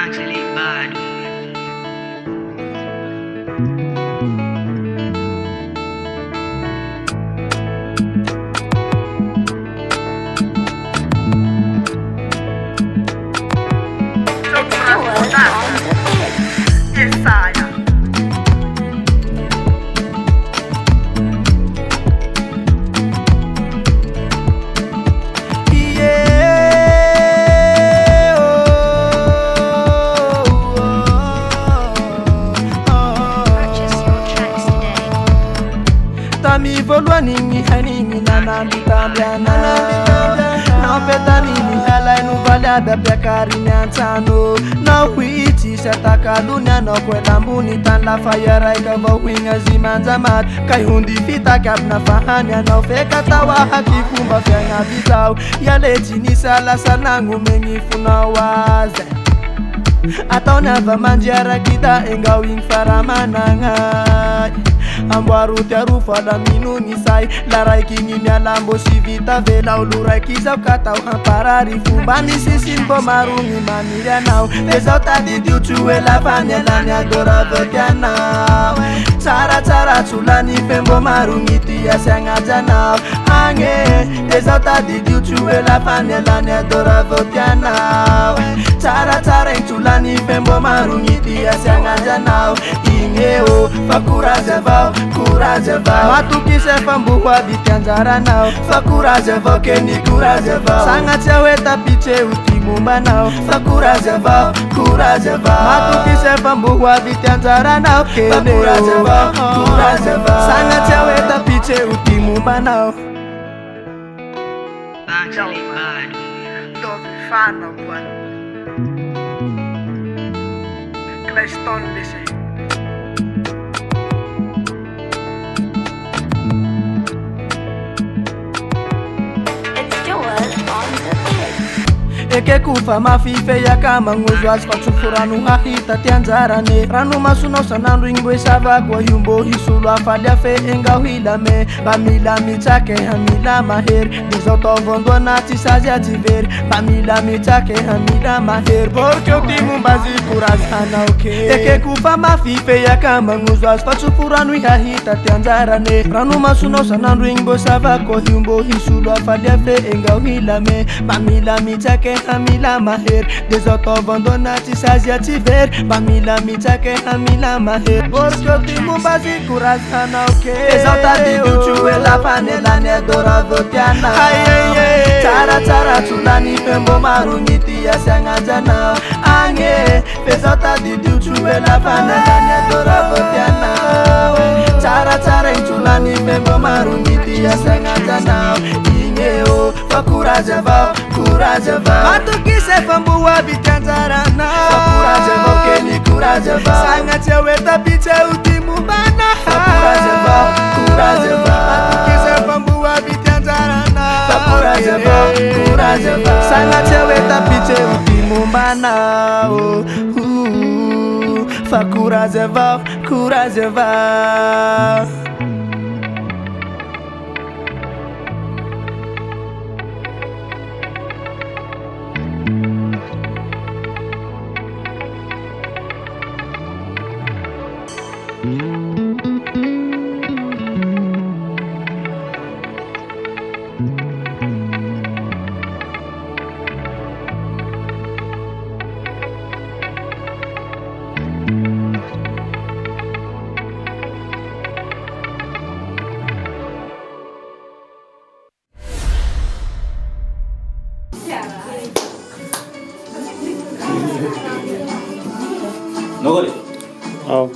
Actually bad. Tami volwanini hanini nanambi tambiana Napetanini helai nuvalia bebekari nyansano Na huiti setakalunya no kwelambuni tan la fayarai kava winga zimanzamat Kai hundi fita kap na fahanya no feka tawa hakikumba fenga bitau Yaleti ni sala sanangu mengi funawaze Atau nava manjara kita engawing faramanangai Ambaru tiaru fada minu nisai Larai kingin ya lambo si vita vela Ulurai kisau katau hamparari Fumbani si simpo marungi maniria nau Besau tadi diu cuwe la panyalan ya dora vertianau Cara-cara culani fembo marungi tia sengaja nau Ange Besau tadi diu cuwe la panyalan ya dora vertianau Cara-cara culani fembo marungi tia sengaja nau Ingeo fakuraja vau Courage vau Matuki sefa mbuwa bitianjara nao Fa courage vau keni courage vau Sanga chewe tapiche utimumba nao Fa courage vau Matuki sefa mbuwa bitianjara nao Fa courage vau Sanga chewe tapiche utimumba nao Actually bad. Dove fanno buono Cleston dice Eke kufa mafife ya kama nguzo asfachufuranu hahita tianzarane Ranu masuno sanandu ingwe sava kwa yumbo hisulu afalia fe enga huilame Bamila michake hamila maher Dizoto vondo na tisazi ativer Bamila michake hamila maher Porque utimu mbazi kurazana okay Eke kufa mafife ya kama nguzo asfachufuranu hahita tianzarane Ranu masuno sanandu ingwe sava kwa yumbo hisulu afalia fe enga huilame Bamila michake hamila maher Desoto abandona tisazi ativer Bamila michake hamila maher Porque utimu mbazi kurazana okay Desota didu chue la panela ne dora votiana Cara tulani pembo marungiti ya sengaja nao Ange Desota didu chue la panela ne dora votiana Cara tulani pembo marungiti ya sengaja nao Ingeo fa courage vau Matuki sefa mbuwa bitianjara nao Fa courage vau keni courage vau Sanga chewe tapiche utimubana Fa courage vau Matuki sefa mbuwa bitianjara nao Fa courage vau Sanga chewe tapiche utimubana Fa courage vau 너거리. 어.